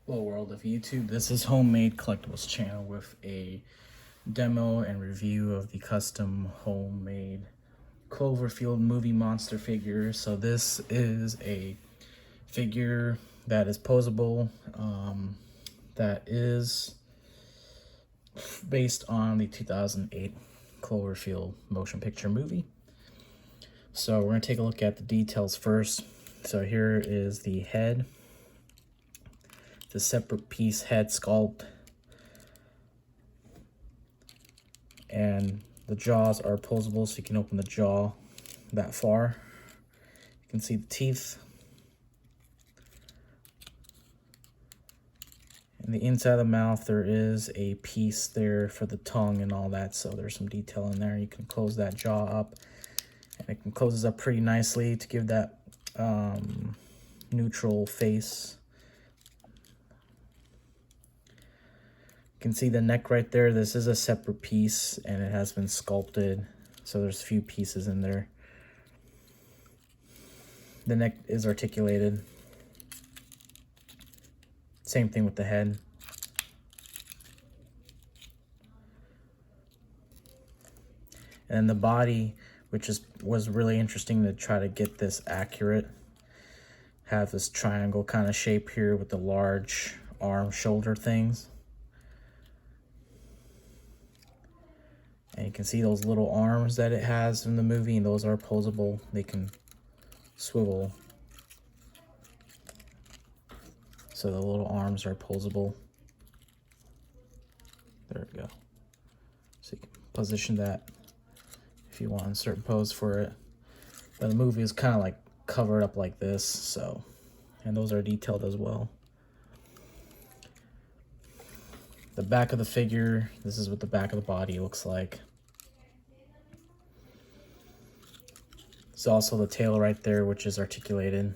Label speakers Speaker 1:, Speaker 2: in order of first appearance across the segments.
Speaker 1: Hello world of YouTube, this is Homemade Collectibles channel with a demo and review of the custom homemade Cloverfield movie monster figure. So this is a figure that is posable, that is based on the 2008 Cloverfield motion picture movie. So we're going to take a look at the details first. So here is the head. The separate piece head sculpt, and the jaws are posable, so you can open the jaw that far. You can see the teeth, and the inside of the mouth there is a piece there for the tongue and all that, so there's some detail in there. You can close that jaw up, and it can close up pretty nicely to give that neutral face. You can see the neck right there. This is a separate piece and it has been sculpted, so there's a few pieces in there. The neck is articulated. Same thing with the head. And the body, which was really interesting to try to get this accurate, have this triangle kind of shape here with the large arm shoulder things. And you can see those little arms that it has in the movie, and those are posable. They can swivel. So the little arms are posable. There we go. So you can position that if you want a certain pose for it. But the movie is kind of like covered up like this, so, and those are detailed as well. The back of the figure, this is what the back of the body looks like. There's also the tail right there, which is articulated.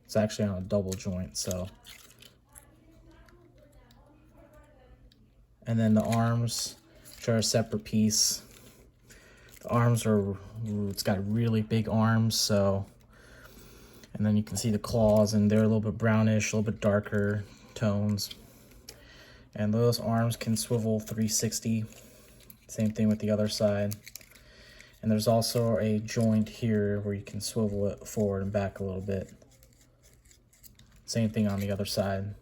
Speaker 1: It's actually on a double joint, so. And then the arms, which are a separate piece. The arms are, it's got really big arms, so. And then you can see the claws, and they're a little bit brownish, a little bit darker tones. And those arms can swivel 360. Same thing with the other side. And there's also a joint here where you can swivel it forward and back a little bit. Same thing on the other side.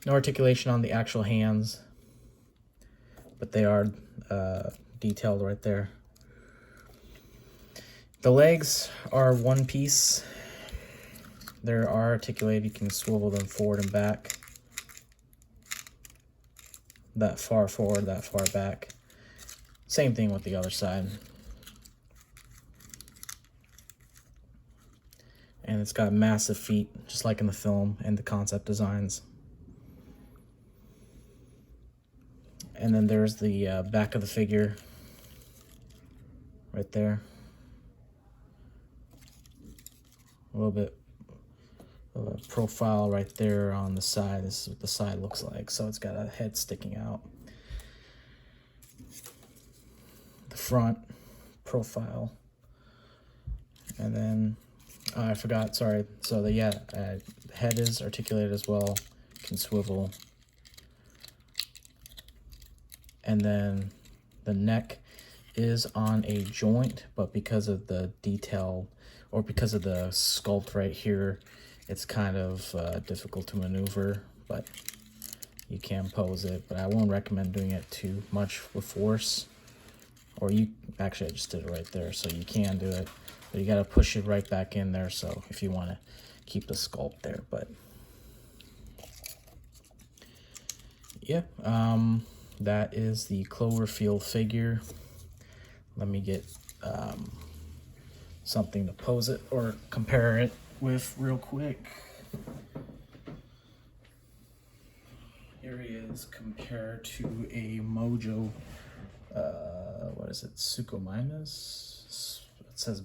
Speaker 1: No articulation on the actual hands, but they are detailed right there. The legs are one piece. They are articulated. You can swivel them forward and back. That far forward, that far back. Same thing with the other side. And it's got massive feet, just like in the film and the concept designs. And then there's the back of the figure right there. A little bit of a profile right there on the side. This is what the side looks like. So it's got a head sticking out. The front profile. And then, I forgot, sorry. So the head is articulated as well. Can swivel. And then the neck is on a joint, but because of the detail, or because of the sculpt right here, it's kind of difficult to maneuver, but you can pose it. But I won't recommend doing it too much with force. Or actually I just did it right there, so you can do it, but you got to push it right back in there, so if you want to keep the sculpt there. But yeah, that is the Cloverfield figure. Let me get something to pose it or compare it with real quick. Here he is compared to a Mojo, what is it, Suchomimus? It says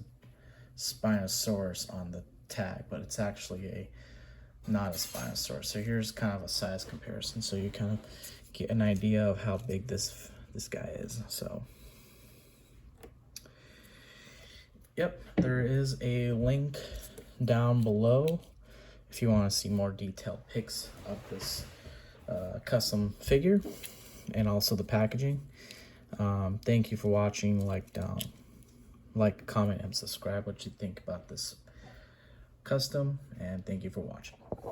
Speaker 1: Spinosaurus on the tag, but it's actually not a Spinosaurus. So here's kind of a size comparison, so you kind of get an idea of how big this guy is. So yep, there is a link down below if you want to see more detailed pics of this custom figure and also the packaging. Thank you for watching. Like, comment, and subscribe what you think about this custom, and thank you for watching.